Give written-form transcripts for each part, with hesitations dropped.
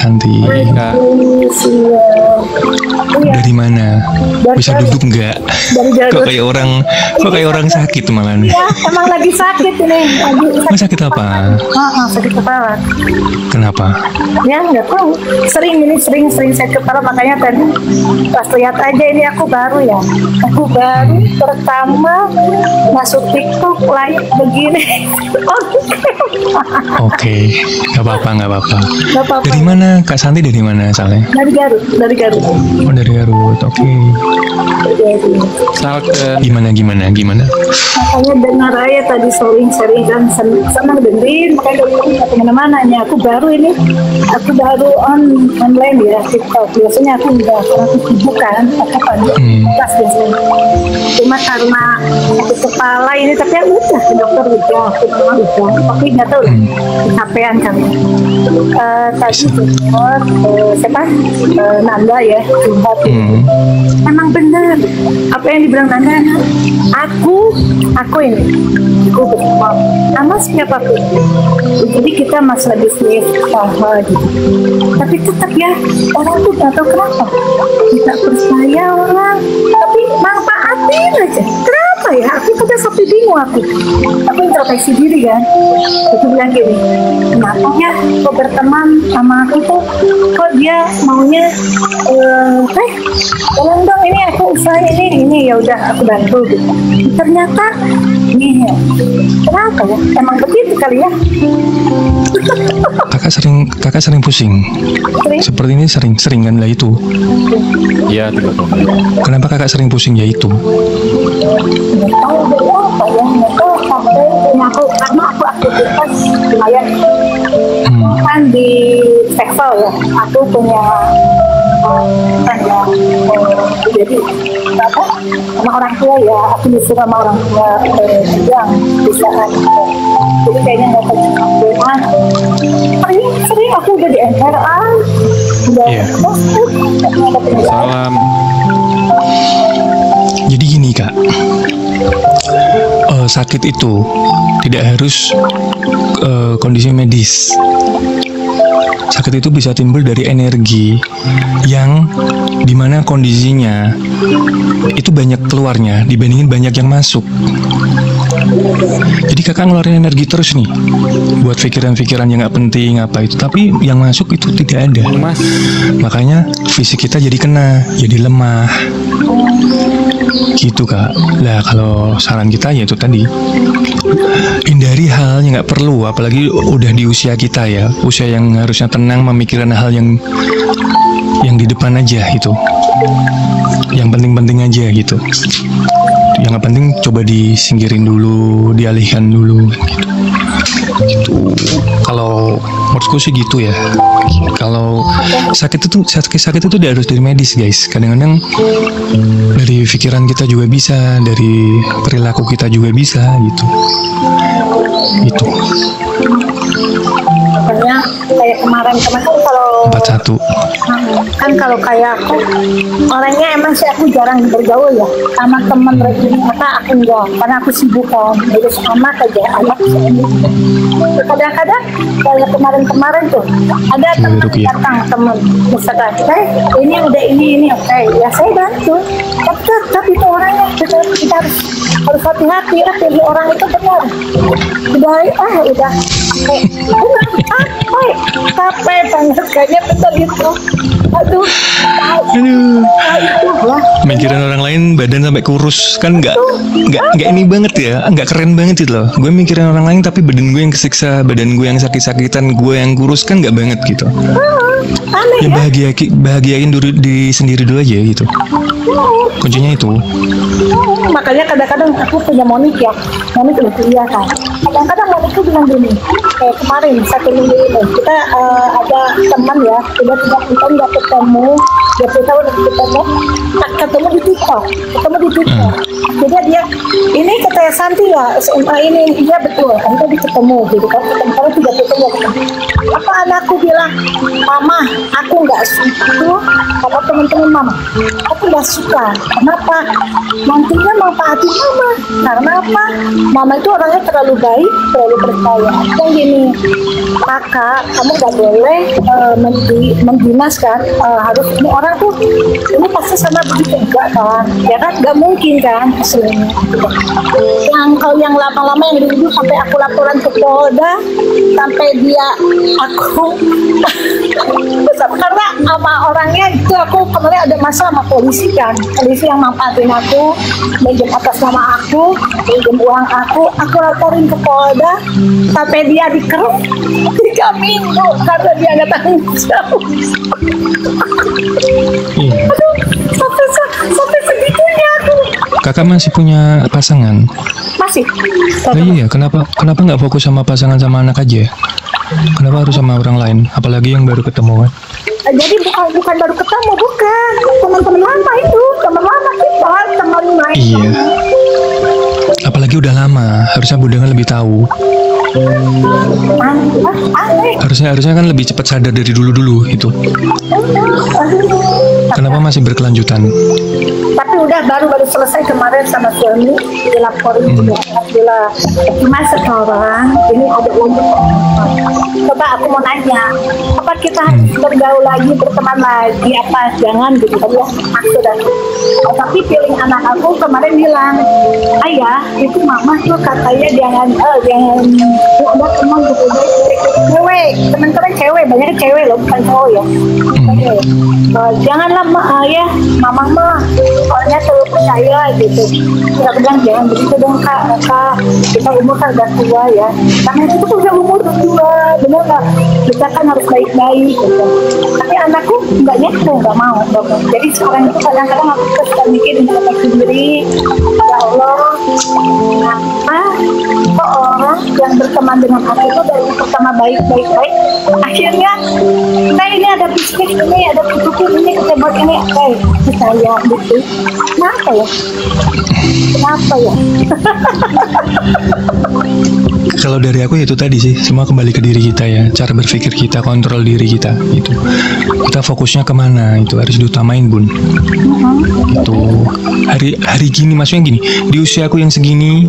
Santi. Kak. Dari mana? Bisa duduk nggak? Dari Garut. Kok kayak orang sakit malah nih? Ya, emang lagi sakit ini. Sakit apa? Sakit kepala. Kenapa? Ya nggak tahu. Sering sakit kepala, makanya tadi pas lihat aja ini aku baru pertama masuk TikTok live begini. Oke, nggak apa-apa. Dari mana Kak Santi? Dari mana asalnya? Dari Garut. Oh, dari Garut. Oke. Gimana? Makanya dengar aja tadi sering kan senang dengerin, makanya nggak kemana-mana nya. Aku baru online ya TikTok. Biasanya aku enggak, karena aku sibuk kan, aku pas biasanya. Cuma karena sakit kepala ini, tapi ya udah ke dokter udah, tapi nggak tahu kecapean kami. Tadi dengar siapa Nanda ya, curhat. Emang benar apa yang dibilang Nanda. Aku bersama sama siapapun, jadi kita masalah bisnis usaha gitu, tapi tetap ya orang tuh nggak tahu kenapa tidak percaya orang, tapi manfaatin aja. Kenapa ya? Aku juga sampai bingung. Aku introspeksi diri kan. Aku bilang gini, kenapa ya kok berteman sama aku tuh kok dia maunya tolong dong ini aku usaha ini ya udah aku bantu gitu. Ternyata ini ya, kenapa ya? Emang begitu kali ya. Kakak sering pusing. Seperti ini sering kan lah itu. Iya, tidak. Kenapa kakak sering pusing ya itu? Nggak tahu berapa ya, nggak tahu sampai karena aku aktivitas lumayan kan di seksual ya. Aku punya jadi apa sama orang tua ya, aku disuruh sama orang tua yang bisa jadi kayaknya nggak kecapean. Sering aku udah di NRA udah Salam. Jadi gini Kak, sakit itu tidak harus kondisi medis. Sakit itu bisa timbul dari energi yang dimana kondisinya itu banyak keluarnya dibandingin banyak yang masuk. Jadi kakak ngeluarin energi terus nih buat pikiran-pikiran yang nggak penting apa itu, tapi yang masuk itu tidak ada. Makanya fisik kita jadi kena, jadi lemah gitu Kak. Lah kalau saran kita ya itu tadi, hindari hal yang nggak perlu, apalagi udah di usia kita ya, usia yang harusnya tenang memikirkan hal yang di depan aja itu, yang penting-penting aja gitu. Yang nggak penting coba disingkirin dulu, dialihkan dulu gitu. Kalau menurutku sih gitu ya. Kalau sakit itu tidak harus dari medis guys. Kadang-kadang dari pikiran kita juga bisa, dari perilaku kita juga bisa gitu. Itu. Makanya kayak kemarin kalau 41 kan kalau kayak aku orangnya emang sih aku jarang bergaul ya sama teman apa aku enggak, karena aku sibuk kan terus sama aja anak ini. Kadang-kadang kayak kemarin tuh ada teman datang, teman misalkan ini udah ini oke ya saya bantu, tapi tetap itu orangnya kita harus hati-hati pilih orang itu benar. Udah capek banget kayaknya betul itu. Aduh. Mikirin orang lain badan sampai kurus kan nggak ini banget ya, nggak keren banget itu loh. Gue mikirin orang lain tapi badan gue yang kesiksa, badan gue yang sakit-sakitan, gue yang kurus kan nggak banget gitu. Aneh ya. Bahagiain diri sendiri dulu aja gitu. Kuncinya itu. Makanya kadang-kadang aku punya Monik udah kuliah kan. Kadang-kadang Monik tuh bilang gini, kemarin 1 minggu ini kita ada teman ya, udah 3 tahun nggak ketemu, 20 tahun nggak ketemu di TikTok. Jadi dia ini kata Santi ya SMA ini, iya betul, kita ketemu gitu kan, ketemu 30 tahun nggak ketemu. Apa anakku bilang, mama aku nggak suka sama teman-teman mama, aku nggak suka. Kenapa? Nantinya manfaatin mama. Karena apa? Mama itu orangnya terlalu baik, terlalu percaya. Yang gini, kakak, kamu nggak boleh mendinas kan, harus ini orang tuh ini pasti sama begitu enggak kan, ya kan nggak mungkin kan hasilnya. Yang lama-lama yang dulu sampai aku laporan ke Polda, sampai dia aku karena sama orangnya itu aku kemarin ada masalah sama polisi kan, polisi yang manfaatin aku, minjem atas nama aku, minjem uang aku laporin ke Polda, sampai dia dikeruk 3 minggu karena dia nggak tanggung jawab. Iya. Aduh, sampai segitunya aku. Kakak masih punya pasangan? Masih. Nah, iya, kenapa nggak fokus sama pasangan sama anak aja? Kenapa harus sama orang lain? Apalagi yang baru ketemu kan? Jadi bukan baru ketemu, bukan teman-teman lama itu, teman lama kita, teman main. Iya. Apalagi udah lama, harusnya Bunda kan lebih tahu. Aneh. Harusnya kan lebih cepat sadar dari dulu itu. Kenapa masih berkelanjutan? Tapi udah baru selesai kemarin sama suami, dilaporin juga alhamdulillah. Cuma sekarang ini ada untuk coba aku mau nanya, apa kita harus bergaul lagi, berteman lagi, apa jangan gitu kan ya maksud aku. Tapi feeling anak aku kemarin bilang, ayah itu mama tuh katanya jangan udah teman gitu, cewek, teman-teman cewek, banyak cewek loh, bukan cowok ya. Janganlah ya mama mah soalnya terlalu percaya gitu. Kita bilang jangan begitu dong kak, kita umur kan udah tua ya, karena itu tuh udah umur udah tua, bener nggak? Kita kan harus baik-baik gitu. Tapi anakku nggak nyatu, nggak mau. Jadi sekarang itu kadang-kadang aku suka mikirin diri sendiri, ya Allah, kenapa kok orang yang berteman dengan aku itu dari pertama baik-baik, akhirnya kita ini ada bisnis ini, ada buku ini, kita buat ini, saya gitu. Kenapa ya? Kalau dari aku itu tadi sih, semua kembali ke diri kita ya, cara berpikir kita, kontrol diri kita itu. Kita fokusnya kemana itu harus diutamain Bun. Itu hari gini, maksudnya gini, di usia aku yang segini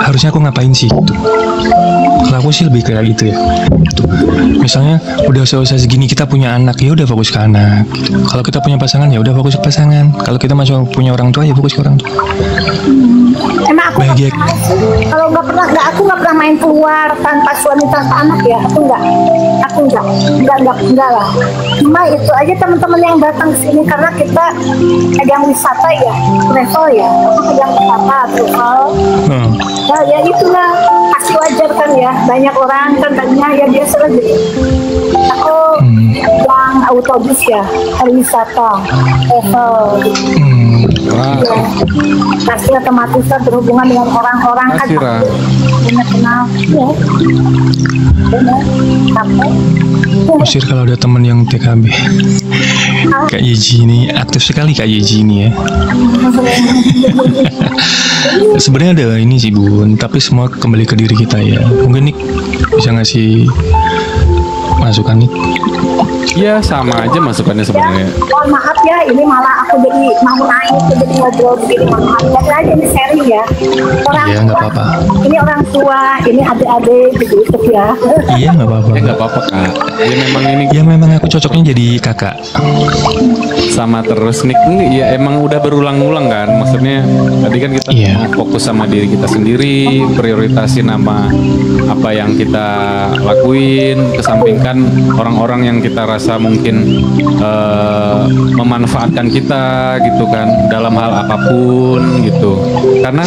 harusnya aku ngapain sih gitu. Kalau aku sih lebih kayak gitu ya. Gitu. Misalnya udah usia segini kita punya anak, ya udah fokus ke anak. Gitu. Kalau kita punya pasangan ya udah fokus ke pasangan. Kalau kita masih punya orang tua ya fokus ke orang tua. Emang aku bahagia. Kalau aku nggak pernah main keluar tanpa suami, tanpa anak ya, aku nggak lah. Cuma itu aja teman-teman yang datang ke sini karena kita pegang wisata ya, travel ya, aku pegang wisata travel. Nah, ya itulah pasti wajar kan ya, banyak orang kan tadinya ya biasa aja. Aku yang autobus ya, wisata travel. Ya, pasti otomatis kan berhubungan dengan orang-orang kan punya kenal ya. Benar, sampai Usir kalau ada teman yang TKB. Kak Yeji ini aktif sekali Kak Yeji ini ya. Sebenarnya ada ini sih Bun, tapi semua kembali ke diri kita ya. Mungkin Nik bisa ngasih masukan nih. Iya, sama aja masukannya sebenarnya. Mohon maaf ya, ini malah aku jadi mau naik, jadi ngobrol begini, mohon maaf. Jadi aja ini sharing ya. Iya, nggak apa-apa. Ini orang tua, ini adik-adik gitu ya. Iya, nggak apa-apa. Nggak apa-apa Kak. Ya memang ini. Ya memang aku cocoknya jadi kakak. Sama terus Nik, ya emang udah berulang-ulang kan. Maksudnya tadi kan kita fokus sama diri kita sendiri, prioritasin apa yang kita lakuin, kesampingkan orang-orang yang kita rasa mungkin memanfaatkan kita gitu kan dalam hal apapun gitu. Karena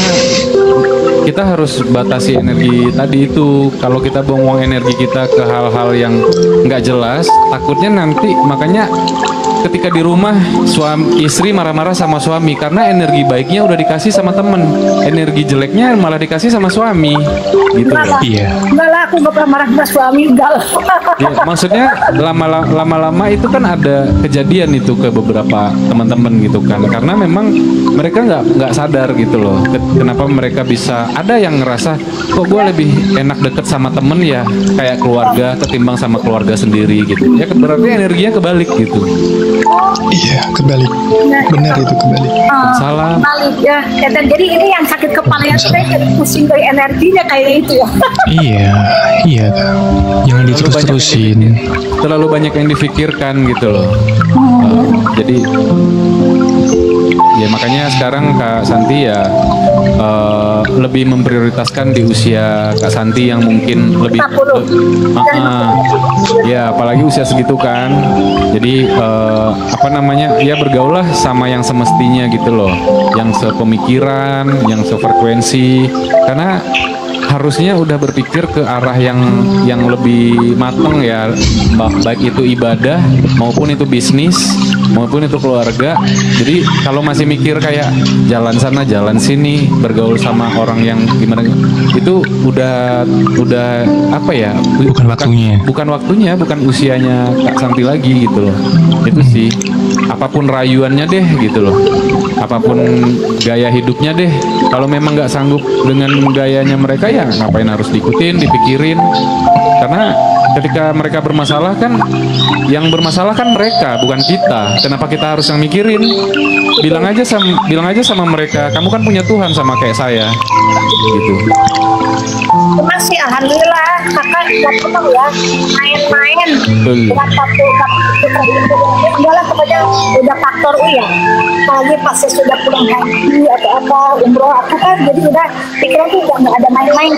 kita harus batasi energi tadi itu. Kalau kita buang energi kita ke hal-hal yang nggak jelas, takutnya nanti makanya ketika di rumah istri marah-marah sama suami karena energi baiknya udah dikasih sama temen, energi jeleknya malah dikasih sama suami gitu. Enggak lah, aku nggak pernah marah sama suami, enggak lah. Ya, maksudnya lama-lama itu kan ada kejadian itu ke beberapa teman-teman gitu kan, karena memang mereka nggak sadar gitu loh kenapa mereka bisa ada yang ngerasa kok gue lebih enak deket sama temen ya kayak keluarga ketimbang sama keluarga sendiri gitu ya, berarti energinya kebalik gitu. Iya, kebalik. Benar itu kebalik. Salam. Balik ya. Dan jadi ini yang sakit kepala yang saya jadi pusing dari energinya kayak itu ya. Iya, iya Kak. Jangan diterus-terusin. Terlalu banyak yang difikirkan gitu loh. Jadi ya makanya sekarang Kak Santi ya lebih memprioritaskan di usia Kak Santi yang mungkin lebih 40. ya apalagi usia segitu kan. Jadi apa namanya ya bergaul lah sama yang semestinya gitu loh, yang sepemikiran, yang sefrekuensi, karena harusnya udah berpikir ke arah yang lebih matang ya, baik itu ibadah maupun itu bisnis maupun itu keluarga. Jadi kalau masih mikir kayak jalan sana jalan sini, bergaul sama orang yang gimana, itu udah apa ya, Bukan waktunya. bukan usianya Kak Santi lagi gitu loh. Itu sih, apapun rayuannya deh gitu loh, apapun gaya hidupnya deh, kalau memang nggak sanggup dengan gayanya mereka ya ngapain harus diikutin, dipikirin. Karena ketika mereka bermasalah kan, yang bermasalah kan mereka, bukan kita. Kenapa kita harus yang mikirin? Bilang aja sama mereka, kamu kan punya Tuhan sama kayak saya gitu. Cuma sih alhamdulillah kakak nggak pernah ya main-main dengan satu enggak lah, pokoknya udah faktor ya. Apalagi pas saya sudah pulang haji atau apa umroh, aku kan jadi udah pikiran tuh udah nggak ada main-main.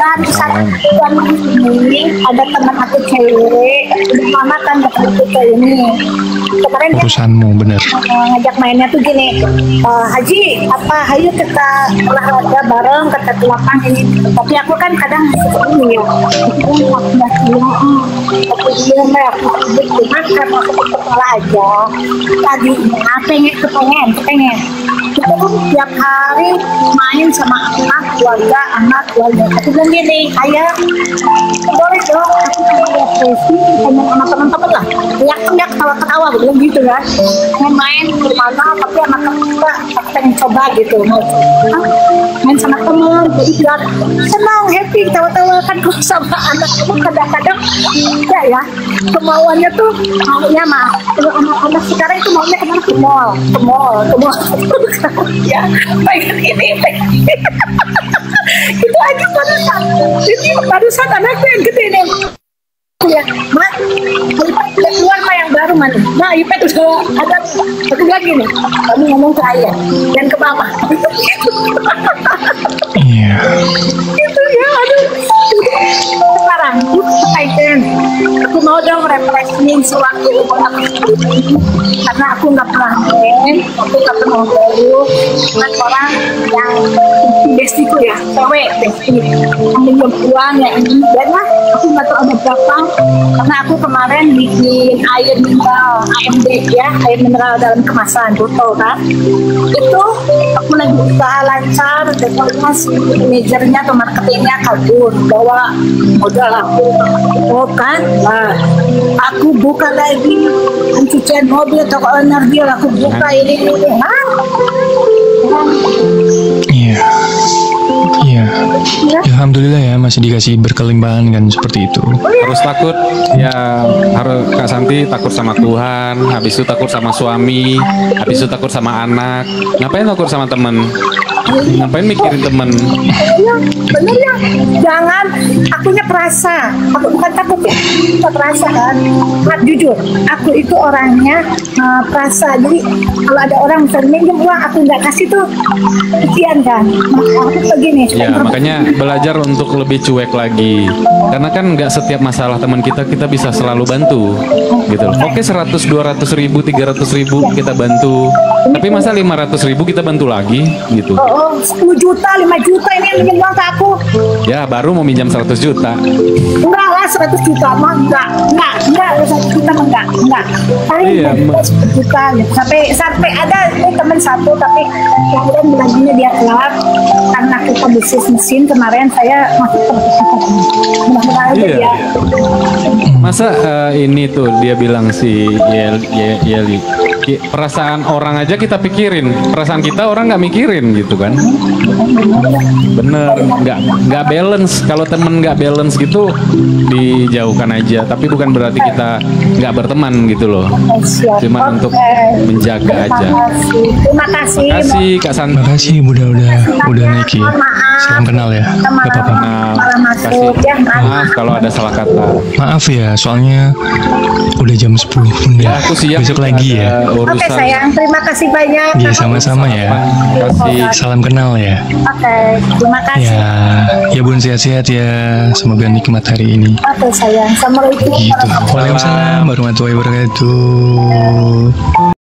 Dan saat ini ada teman aku cewek, mama kan dapat kayak ini. Kemarin dia Urusanmu bener. ngajak mainnya tuh gini, Haji apa ayo kita olahraga bareng, kita ke lapangan ini. Tapi aku kan kadang ini ya, aku nggak bilang, aku bilang aku cuma karena aku kepala aja. Tadinya kepengen. Kita tuh tiap hari main sama anak keluarga. Aku bilang gini, ayah boleh dong aku depresi sama teman-teman lah. Teriak ketawa-ketawa bilang gitu kan. Main kemana tapi anak kita pengen coba gitu, main sama teman, jadi biar senang, happy, tawa-tawa kan. Kalau sama anak itu kadang-kadang ya kemauannya tuh maunya mah, kalau anak-anak sekarang itu maunya kemana, ke mall ya, pengen ini itu aja barusan anaknya yang gede nih ya, mak iPad udah keluar mah yang baru mana, nah iPad udah ada. Aku bilang gini, kamu ngomong ke ayah dan ke mama. Iya. Itu ya, aduh. Sekarang aku mau dong refreshing sewaktu umur aku karena aku nggak pernah main, aku nggak pernah baru dengan orang yang bestiku ya, cewek besti minjem uang ya ini, dan lah aku nggak tahu ada berapa, karena aku kemarin bikin air mineral AMD ya, air mineral dalam kemasan botol kan, itu aku lagi usaha lancar, dan kalau si manajernya atau marketingnya kabur bawa modal aku, kan, nah aku buka lagi pencucian mobil, toko energi, aku buka ini, Iya. Iya. Alhamdulillah ya masih dikasih berkelimpangan kan seperti itu. Harus takut ya, harus Kak Santi takut sama Tuhan, habis itu takut sama suami, habis itu takut sama anak. Ngapain takut sama temen? Ngapain mikirin temen? ya bener ya, jangan akunya perasa, aku bukan takut ya, kita perasa kan, jujur aku itu orangnya perasa. Jadi kalau ada orang misalnya minjem uang aku nggak kasih tuh kesian kan, aku begini Ya makanya belajar untuk lebih cuek lagi, karena kan nggak setiap masalah teman kita bisa selalu bantu gitu loh. Oke 100, 200 ribu, 300 ribu kita bantu, tapi masa 500 ribu kita bantu lagi gitu. 10 juta, 5 juta ini yang minjem uang ke aku. Ya baru mau minjam 100 juta. Enggak lah, 100 juta mah enggak 100 juta mah enggak. Paling Iya, 10 juta gitu. Sampai ada teman satu, tapi kemudian bulannya dia kelar karena kita bisnis mesin. Kemarin saya masuk ke mudah-mudahan aja Iya. dia. Masa ini tuh dia bilang si Yeli, perasaan orang aja kita pikirin, perasaan kita orang nggak mikirin gitu kan? Bener, nggak balance. Kalau temen nggak balance gitu, di dijauhkan aja, tapi bukan berarti kita nggak berteman gitu loh. Siap. Cuman untuk menjaga aja. Terima kasih. Kasih Kak Santi. Makasih udah naik ya. Salam kenal ya. Gak apa-apa. Nah, Masuk kasih ya. maaf kalau ada salah kata. Maaf ya, soalnya udah jam 10 Bunda. Ya, aku siap. Besok lagi ya. Ada Oke urusan. sayang, terima kasih banyak. Iya sama-sama ya. Kasih. Salam kenal ya. Oke, terima kasih. Ya Bun sehat-sehat ya. Semoga nikmat hari ini. Oke sayang, assalamualaikum. Gitu. Waalaikumsalam warahmatullahi wabarakatuh.